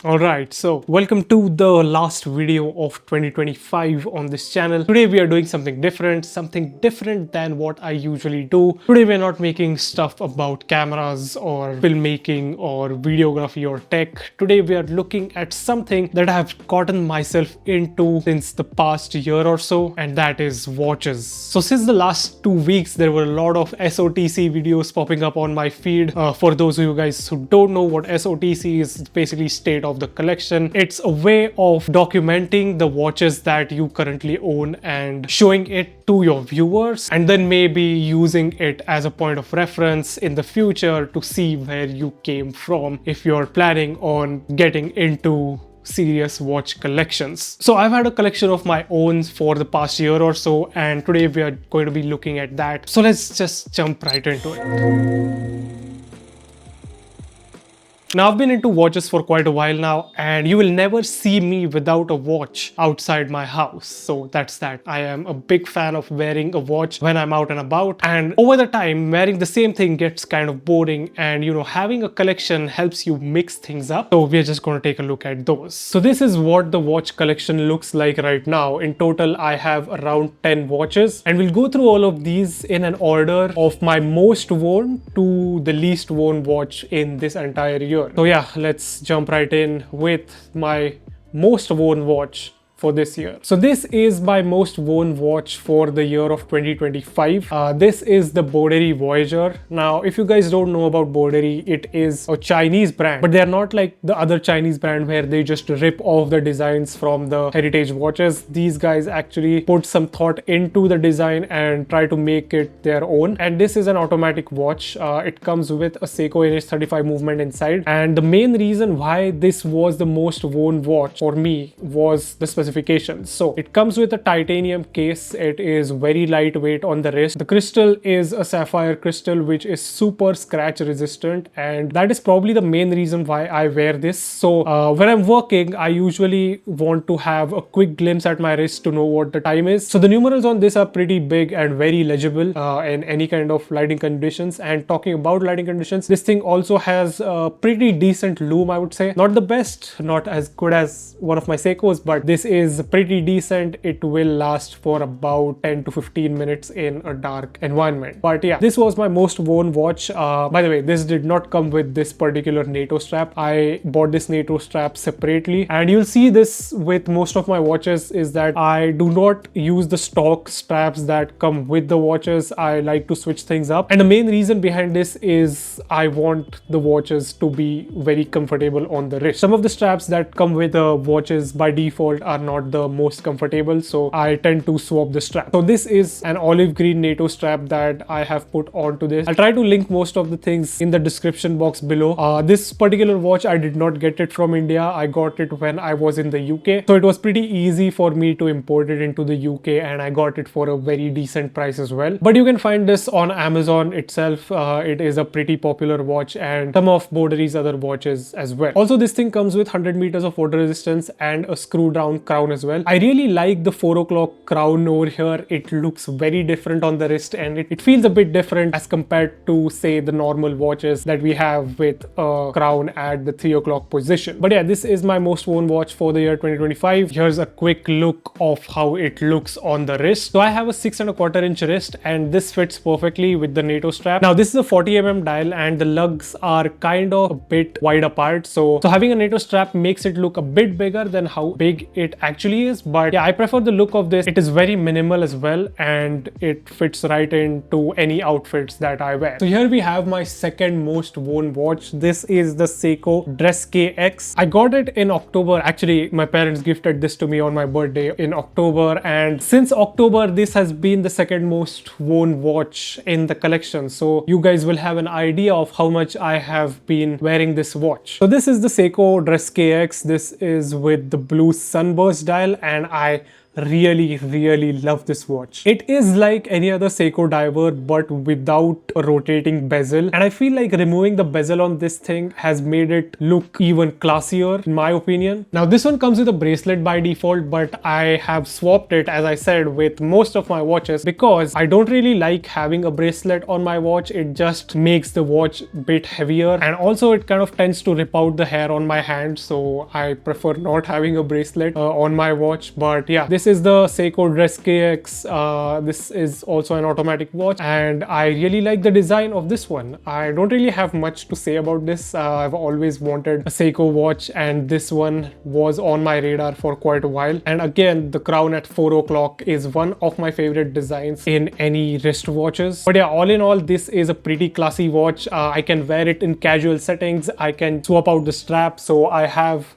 Alright, so welcome to the last video of 2025 on this channel. Today we are doing something different than what I usually do. Today we are not making stuff about cameras or filmmaking or videography or tech. Today we are looking at something that I have gotten myself into since the past year or so, and that is watches. So since the last 2 weeks there were a lot of SOTC videos popping up on my feed. For those of you guys who don't know what SOTC is, it's basically state of the collection. It's a way of documenting the watches that you currently own and showing it to your viewers, and then maybe using it as a point of reference in the future to see where you came from if you're planning on getting into serious watch collections. So I've had a collection of my own for the past year or so, and today we are going to be looking at that. So let's just jump right into it. Now, I've been into watches for quite a while now, and you will never see me without a watch outside my house. So that's that. I am a big fan of wearing a watch when I'm out and about, and over the time, wearing the same thing gets kind of boring, and having a collection helps you mix things up. So we're just going to take a look at those. So this is what the watch collection looks like right now. In total, I have around 10 watches, and we'll go through all of these in an order of my most worn to the least worn watch in this entire year. So yeah, let's jump right in with my most worn watch for this year. So this is my most worn watch for the year of 2025. This is the Boddery Voyager. Now, if you guys don't know about Boddery, it is a Chinese brand, but they're not like the other Chinese brand where they just rip off the designs from the heritage watches. These guys actually put some thought into the design and try to make it their own. And this is an automatic watch. It comes with a Seiko NH35 movement inside. And the main reason why this was the most worn watch for me was the specifications. So it comes with a titanium case. It is very lightweight on the wrist. The crystal is a sapphire crystal which is super scratch resistant, and that is probably the main reason why I wear this. So when I'm working, I usually want to have a quick glimpse at my wrist to know what the time is. So the numerals on this are pretty big and very legible in any kind of lighting conditions. And talking about lighting conditions, this thing also has a pretty decent lume, I would say. Not the best, not as good as one of my Seikos, but this is pretty decent. It will last for about 10 to 15 minutes in a dark environment. But yeah, this was my most worn watch. By the way, this did not come with this particular NATO strap. I bought this NATO strap separately, and you'll see this with most of my watches is that I do not use the stock straps that come with the watches. I like to switch things up, and the main reason behind this is I want the watches to be very comfortable on the wrist. Some of the straps that come with the watches by default are not the most comfortable, so I tend to swap the strap. So this is an olive green NATO strap that I have put onto this. I'll try to link most of the things in the description box below. This particular watch, I did not get it from India. I got it when I was in the UK, so it was pretty easy for me to import it into the UK, and I got it for a very decent price as well. But you can find this on Amazon itself. It is a pretty popular watch, and some of Boddery's other watches as well. Also, this thing comes with 100 meters of water resistance and a screw down crown as well. I really like the 4 o'clock crown over here. It looks very different on the wrist, and it feels a bit different as compared to, say, the normal watches that we have with a crown at the 3 o'clock position. But yeah, this is my most worn watch for the year 2025. Here's a quick look of how it looks on the wrist. So I have a 6¼ inch wrist, and this fits perfectly with the NATO strap. Now, this is a 40mm dial, and the lugs are kind of a bit wide apart. So having a NATO strap makes it look a bit bigger than how big it actually is. But yeah, I prefer the look of this. It is very minimal as well, and it fits right into any outfits that I wear. So here we have my second most worn watch. This is the Seiko Dress KX. I got it in October. Actually, my parents gifted this to me on my birthday in October, and since October, this has been the second most worn watch in the collection. So you guys will have an idea of how much I have been wearing this watch. So this is the Seiko Dress KX. This is with the blue sunburst dial, and I really love this watch. It is like any other Seiko diver but without a rotating bezel, and I feel like removing the bezel on this thing has made it look even classier in my opinion. Now this one comes with a bracelet by default, but I have swapped it, as I said, with most of my watches because I don't really like having a bracelet on my watch. It just makes the watch a bit heavier, and also it kind of tends to rip out the hair on my hand, so I prefer not having a bracelet on my watch. But yeah, this is the Seiko Dress KX. This is also an automatic watch, and I really like the design of this one. I don't really have much to say about this. I've always wanted a Seiko watch, and this one was on my radar for quite a while. And again, the crown at 4 o'clock is one of my favorite designs in any wrist watches. But yeah, all in all, this is a pretty classy watch. I can wear it in casual settings. I can swap out the strap, so I have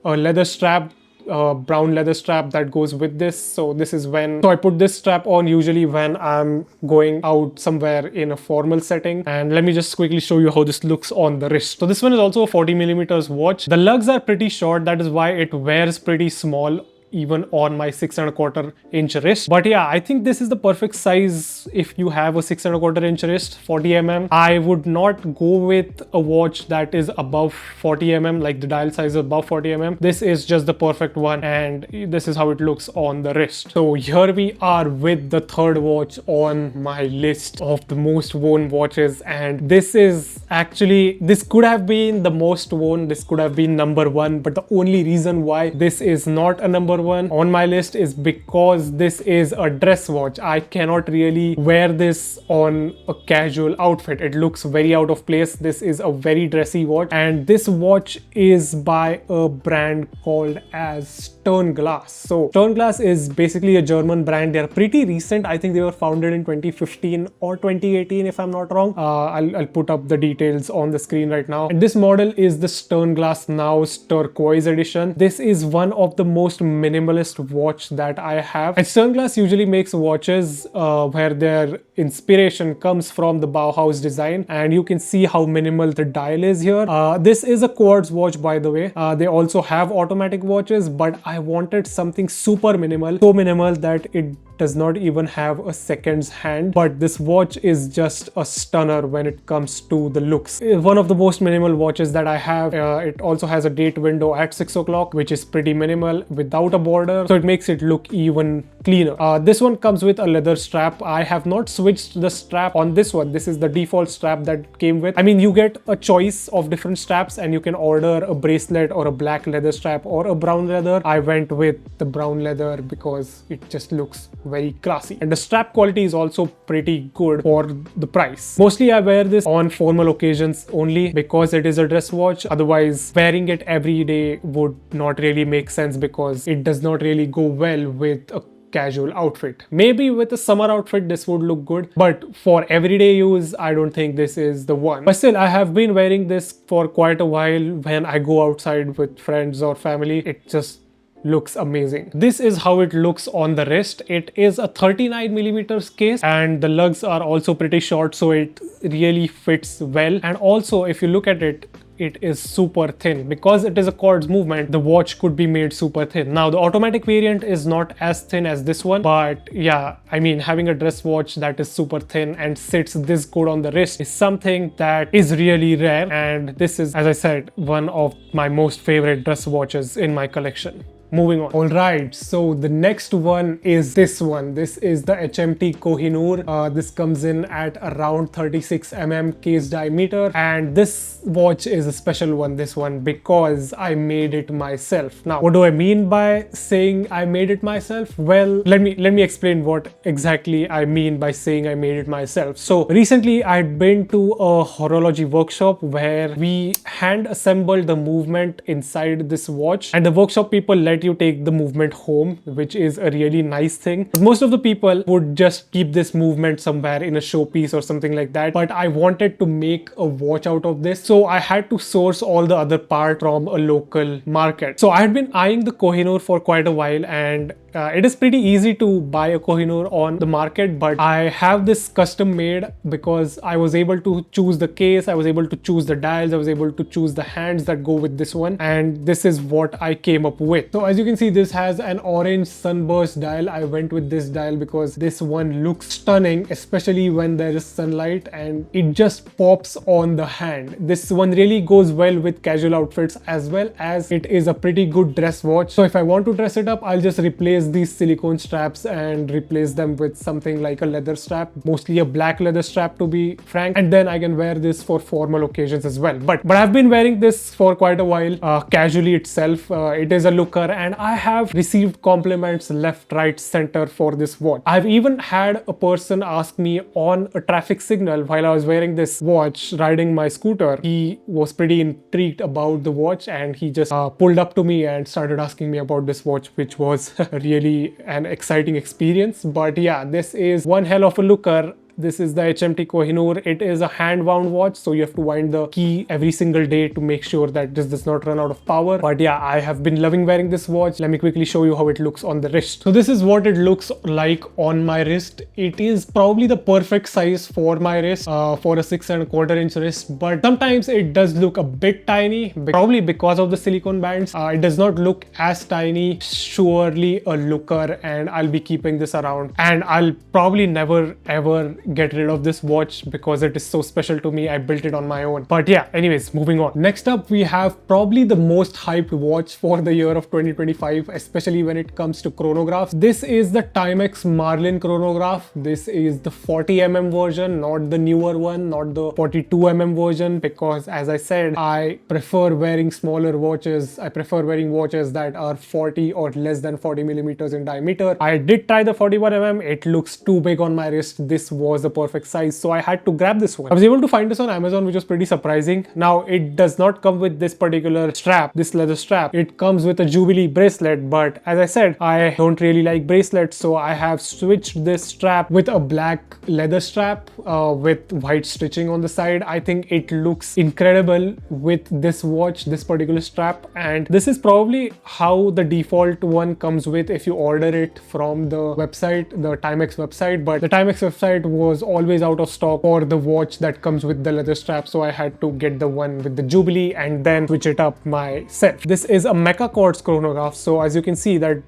a leather strap, brown leather strap that goes with this. So this is when, so I put this strap on usually when I'm going out somewhere in a formal setting. And let me just quickly show you how this looks on the wrist. So this one is also a 40 millimeters watch. The lugs are pretty short, that is why it wears pretty small even on my 6.25 inch wrist. But yeah, I think this is the perfect size if you have a 6.25 inch wrist, 40 mm. I would not go with a watch that is above 40 mm, like the dial size is above 40 mm. This is just the perfect one, and this is how it looks on the wrist. So here we are with the third watch on my list of the most worn watches, and this is actually, this could have been the most worn, this could have been number one, but the only reason why this is not a number one on my list is because this is a dress watch. I cannot really wear this on a casual outfit. It looks very out of place. This is a very dressy watch, and this watch is by a brand called as Sternglas. So Sternglas is basically a German brand. They are pretty recent. I think they were founded in 2015 or 2018 if I'm not wrong. I'll put up the details on the screen right now. And this model is the Sternglas Naos Turquoise edition. This is one of the most minimalist watch that I have. And Sternglas usually makes watches where their inspiration comes from the Bauhaus design, and you can see how minimal the dial is here. This is a quartz watch, by the way. They also have automatic watches, but I wanted something super minimal, so minimal that it does not even have a second's hand. But this watch is just a stunner when it comes to the looks. One of the most minimal watches that I have. It also has a date window at 6 o'clock, which is pretty minimal without a border, so it makes it look even cleaner. This one comes with a leather strap. I have not switched the strap on this one. This is the default strap that came with. I mean, you get a choice of different straps, and you can order a bracelet or a black leather strap or a brown leather. I went with the brown leather because it just looks very classy, and the strap quality is also pretty good for the price. Mostly I wear this on formal occasions only because it is a dress watch. Otherwise, wearing it every day would not really make sense because it does not really go well with a casual outfit. Maybe with a summer outfit this would look good, but for everyday use I don't think this is the one. But still, I have been wearing this for quite a while. When I go outside with friends or family, it just looks amazing. This is how it looks on the wrist. It is a 39 millimeters case, and the lugs are also pretty short, so it really fits well. And also, if you look at it, it is super thin. Because it is a quartz movement, the watch could be made super thin. Now the automatic variant is not as thin as this one, but yeah, I mean, having a dress watch that is super thin and sits this good on the wrist is something that is really rare, and this is, as I said, one of my most favorite dress watches in my collection. Moving on. Alright, so the next one is this one. This is the HMT Kohinoor. This comes in at around 36 mm case diameter, and this watch is a special one, this one, because I made it myself. Now, what do I mean by saying I made it myself? Well, let me explain what exactly I mean by saying I made it myself. So recently I'd been to a horology workshop where we hand assembled the movement inside this watch, and the workshop people let you take the movement home, which is a really nice thing. But most of the people would just keep this movement somewhere in a showpiece or something like that. But I wanted to make a watch out of this, so I had to source all the other parts from a local market. So I had been eyeing the Kohinoor for quite a while, and It is pretty easy to buy a Kohinoor on the market, but I have this custom made because I was able to choose the case, I was able to choose the dials, I was able to choose the hands that go with this one, and this is what I came up with. So as you can see, this has an orange sunburst dial. I went with this dial because this one looks stunning, especially when there is sunlight, and it just pops on the hand. This one really goes well with casual outfits, as well as it is a pretty good dress watch. So if I want to dress it up, I'll just replace these silicone straps and replace them with something like a leather strap, mostly a black leather strap to be frank, and then I can wear this for formal occasions as well. But I've been wearing this for quite a while, casually itself. It is a looker, and I have received compliments left, right, center for this watch. I've even had a person ask me on a traffic signal while I was wearing this watch riding my scooter. He was pretty intrigued about the watch, and he just pulled up to me and started asking me about this watch, which was really an exciting experience. But yeah, this is one hell of a looker. This is the HMT Kohinoor. It is a hand-wound watch, so you have to wind the key every single day to make sure that this does not run out of power. But yeah, I have been loving wearing this watch. Let me quickly show you how it looks on the wrist. So this is what it looks like on my wrist. It is probably the perfect size for my wrist, for a 6¼ inch wrist, but sometimes it does look a bit tiny, probably because of the silicone bands. It does not look as tiny. Surely a looker, and I'll be keeping this around, and I'll probably never ever get rid of this watch because it is so special to me. I built it on my own. But yeah, anyways, moving on. Next up, we have probably the most hyped watch for the year of 2025, especially when it comes to chronographs. This is the Timex Marlin chronograph. This is the 40mm version, not the newer one, not the 42mm version, because as I said, I prefer wearing smaller watches. I prefer wearing watches that are 40 or less than 40 millimeters in diameter. I did try the 41mm. It looks too big on my wrist. This was the perfect size, so I had to grab this one. I was able to find this on Amazon, which was pretty surprising. Now, it does not come with this particular strap, this leather strap. It comes with a Jubilee bracelet, but as I said, I don't really like bracelets, so I have switched this strap with a black leather strap with white stitching on the side. I think it looks incredible with this watch, this particular strap, and this is probably how the default one comes with if you order it from the website, the Timex website. But the Timex website was always out of stock for the watch that comes with the leather strap, so I had to get the one with the Jubilee and then switch it up myself. This is a mecha quartz chronograph, so as you can see that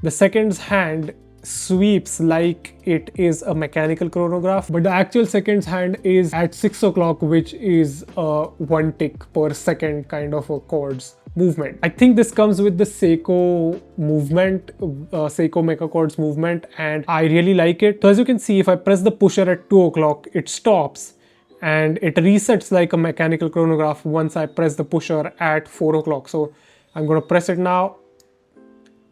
the seconds hand sweeps like it is a mechanical chronograph, but the actual seconds hand is at 6 o'clock, which is a 1 tick per second kind of a quartz movement. I think this comes with the Seiko movement, Seiko mecha quartz movement, and I really like it. So as you can see, if I press the pusher at 2 o'clock, it stops and it resets like a mechanical chronograph once I press the pusher at 4 o'clock. So I'm going to press it now.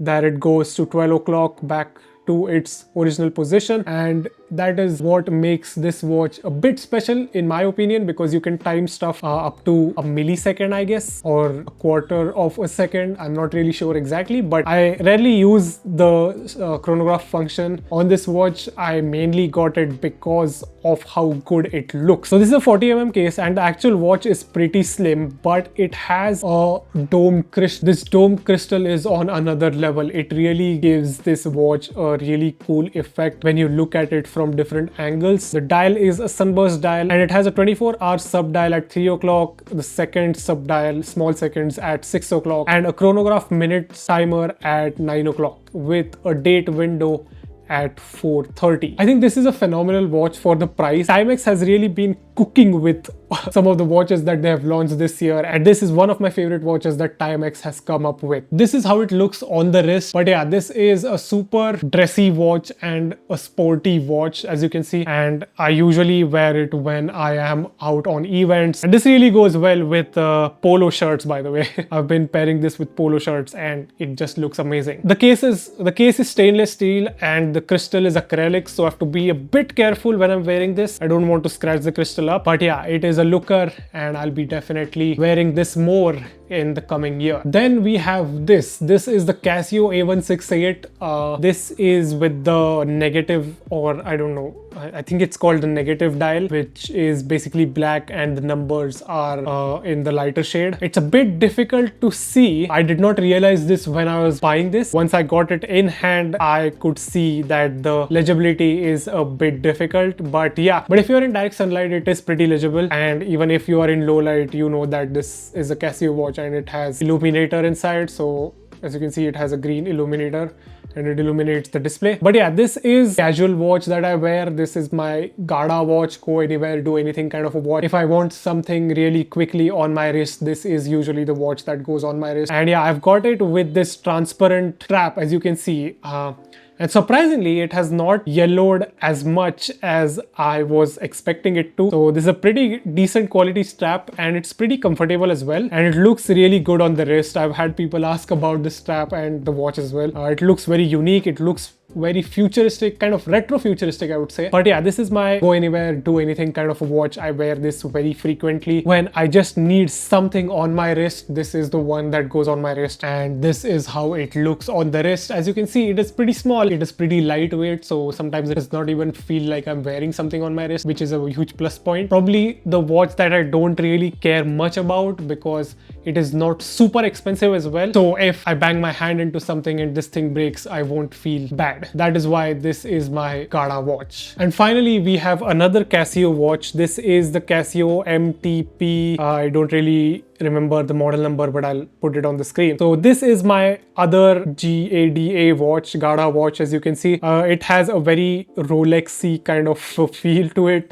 There it goes to 12 o'clock, back to its original position, and that is what makes this watch a bit special in my opinion, because you can time stuff up to a millisecond, I guess, or a quarter of a second. I'm not really sure exactly, but I rarely use the chronograph function on this watch. I mainly got it because of how good it looks. So this is a 40mm case, and the actual watch is pretty slim, but it has a dome crystal. This dome crystal is on another level. It really gives this watch a really cool effect when you look at it from different angles. The dial is a sunburst dial, and it has a 24-hour sub dial at 3 o'clock, the second sub dial, small seconds, at 6 o'clock, and a chronograph minutes timer at 9 o'clock with a date window at 4:30. I think this is a phenomenal watch for the price. Timex has really been cooking with some of the watches that they have launched this year, and this is one of my favorite watches that Timex has come up with. This is how it looks on the wrist, but yeah, this is a super dressy watch and a sporty watch, as you can see, and I usually wear it when I am out on events, and this really goes well with polo shirts, by the way. I've been pairing this with polo shirts and it just looks amazing. The case is stainless steel and the crystal is acrylic, so I have to be a bit careful when I'm wearing this. I don't want to scratch the crystal up, but yeah, it is a looker and I'll be definitely wearing this more in the coming year. Then we have this is the Casio A168. This is with the negative, or I don't know, I think it's called the negative dial, which is basically black and the numbers are in the lighter shade. It's a bit difficult to see. I did not realize this when I was buying this. Once I got it in hand, I could see that the legibility is a bit difficult, but yeah, but if you're in direct sunlight, it is pretty legible. And even if you are in low light, you know that this is a Casio watch and it has illuminator inside. So as you can see, it has a green illuminator and it illuminates the display. But yeah, this is casual watch that I wear. This is my Gada watch, go anywhere, do anything kind of a watch. If I want something really quickly on my wrist, this is usually the watch that goes on my wrist. And yeah, I've got it with this transparent strap, as you can see. And surprisingly, it has not yellowed as much as I was expecting it to. So this is a pretty decent quality strap and it's pretty comfortable as well. And it looks really good on the wrist. I've had people ask about the strap and the watch as well. It looks very unique. It looks very futuristic, kind of retro futuristic, I would say. But yeah, this is my go anywhere, do anything kind of a watch. I wear this very frequently when I just need something on my wrist. This is the one that goes on my wrist, and this is how it looks on the wrist. As you can see, it is pretty small, it is pretty lightweight, so sometimes it does not even feel like I'm wearing something on my wrist, which is a huge plus point. Probably the watch that I don't really care much about because it is not super expensive as well. So if I bang my hand into something and this thing breaks, I won't feel bad. That is why this is my Gada watch. And finally, we have another Casio watch. This is the Casio MTP. I don't really remember the model number, but I'll put it on the screen. So this is my other GADA watch, Gada watch. As you can see, it has a very Rolex-y kind of feel to it,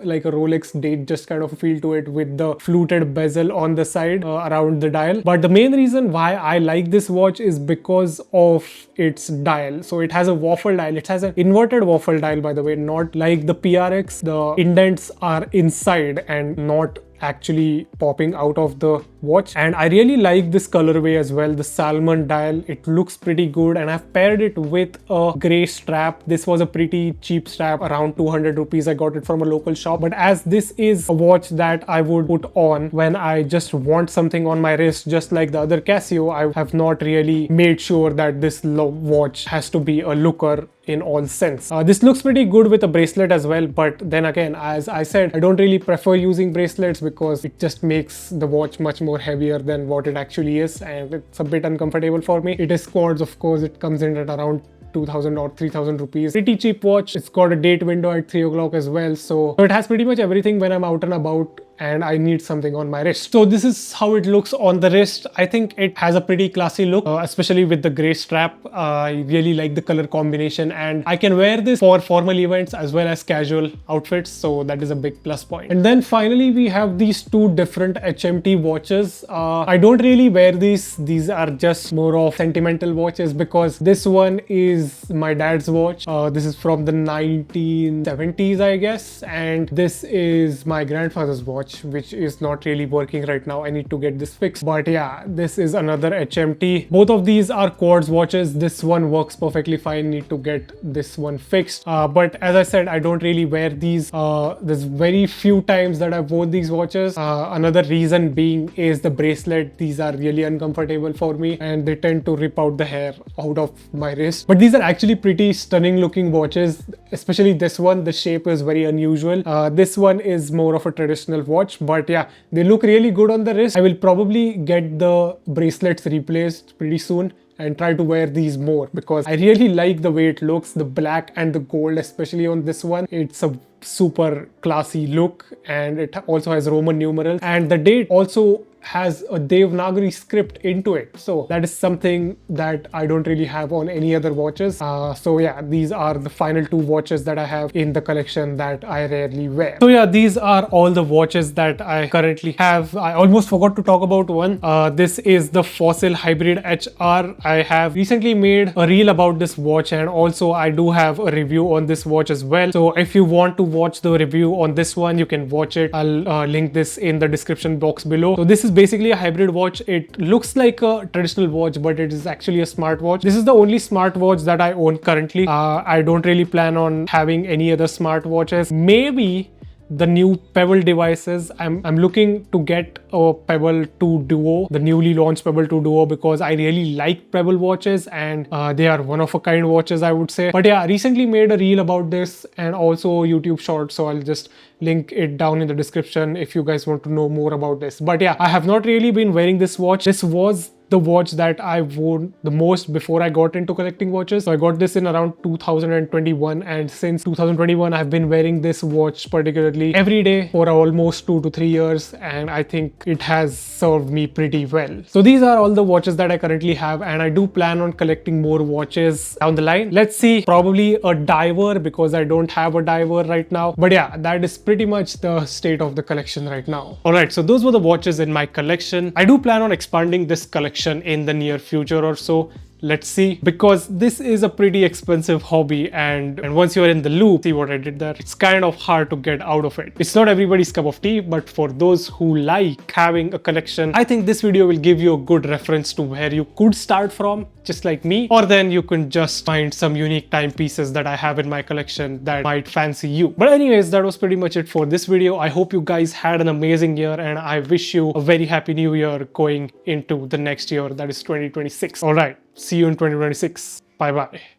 like a Rolex date just kind of a feel to it, with the fluted bezel on the side around the dial. But the main reason why I like this watch is because of its dial. So it has a waffle dial. It has an inverted waffle dial, by the way, not like the PRX. The indents are inside and not actually popping out of the watch. And I really like this colorway as well, the salmon dial. It looks pretty good, and I've paired it with a gray strap. This was a pretty cheap strap, around 200 rupees. I got it from a local shop. But as this is a watch that I would put on when I just want something on my wrist, just like the other Casio, I have not really made sure that this watch has to be a looker in all sense. This looks pretty good with a bracelet as well, but then again, as I said, I don't really prefer using bracelets because it just makes the watch much more heavier than what it actually is, and it's a bit uncomfortable for me. It is quartz, of course. It comes in at around 2,000 or 3,000 rupees. Pretty cheap watch. It's got a date window at 3 o'clock as well, so it has pretty much everything when I'm out and about and I need something on my wrist. So this is how it looks on the wrist. I think it has a pretty classy look, especially with the gray strap. I really like the color combination, and I can wear this for formal events as well as casual outfits, so that is a big plus point. And then finally, we have these two different HMT watches. I don't really wear these are just more of sentimental watches, because this one is my dad's watch. This is from the 1970s, I guess, and this is my grandfather's watch, which is not really working right now. I need to get this fixed. But yeah, this is another HMT. Both of these are quartz watches. This one works perfectly fine. Need to get this one fixed. But as I said, I don't really wear these. There's very few times that I've worn these watches. Another reason being is the bracelet. These are really uncomfortable for me, and they tend to rip out the hair out of my wrist. But these are actually pretty stunning looking watches, especially this one. The shape is very unusual. This one is more of a traditional watch, but yeah, they look really good on the wrist. I will probably get the bracelets replaced pretty soon and try to wear these more, because I really like the way it looks, the black and the gold, especially on this one. It's a super classy look, and it also has Roman numerals, and the date also has a Devanagari script into it. So that is something that I don't really have on any other watches. So yeah, these are the final two watches that I have in the collection that I rarely wear. So yeah, these are all the watches that I currently have. I almost forgot to talk about one. This is the Fossil Hybrid HR. I have recently made a reel about this watch, and also I do have a review on this watch as well. So if you want to watch the review on this one, you can watch it. I'll link this in the description box below. So this is basically a hybrid watch. It looks like a traditional watch, but it is actually a smartwatch. This is the only smartwatch that I own currently. I don't really plan on having any other smartwatches. Maybe the new Pebble devices. I'm looking to get a Pebble 2 Duo, the newly launched Pebble 2 Duo, because I really like Pebble watches and they are one of a kind watches, I would say. But yeah, I recently made a reel about this and also YouTube short, so I'll just link it down in the description if you guys want to know more about this. But yeah, I have not really been wearing this watch. This was the watch that I wore the most before I got into collecting watches. So I got this in around 2021, and since 2021 I've been wearing this watch particularly every day for almost 2 to 3 years, and I think it has served me pretty well. So these are all the watches that I currently have, and I do plan on collecting more watches down the line. Let's see, probably a diver, because I don't have a diver right now. But yeah, that is pretty much the state of the collection right now. Alright, so those were the watches in my collection. I do plan on expanding this collection in the near future or so. Let's see, because this is a pretty expensive hobby, and once you're in the loop, see what I did there, it's kind of hard to get out of it. It's not everybody's cup of tea, but for those who like having a collection, I think this video will give you a good reference to where you could start from, just like me, or then you can just find some unique timepieces that I have in my collection that might fancy you. But anyways, that was pretty much it for this video. I hope you guys had an amazing year, and I wish you a very happy new year going into the next year, that is 2026. All right, see you in 2026. Bye bye.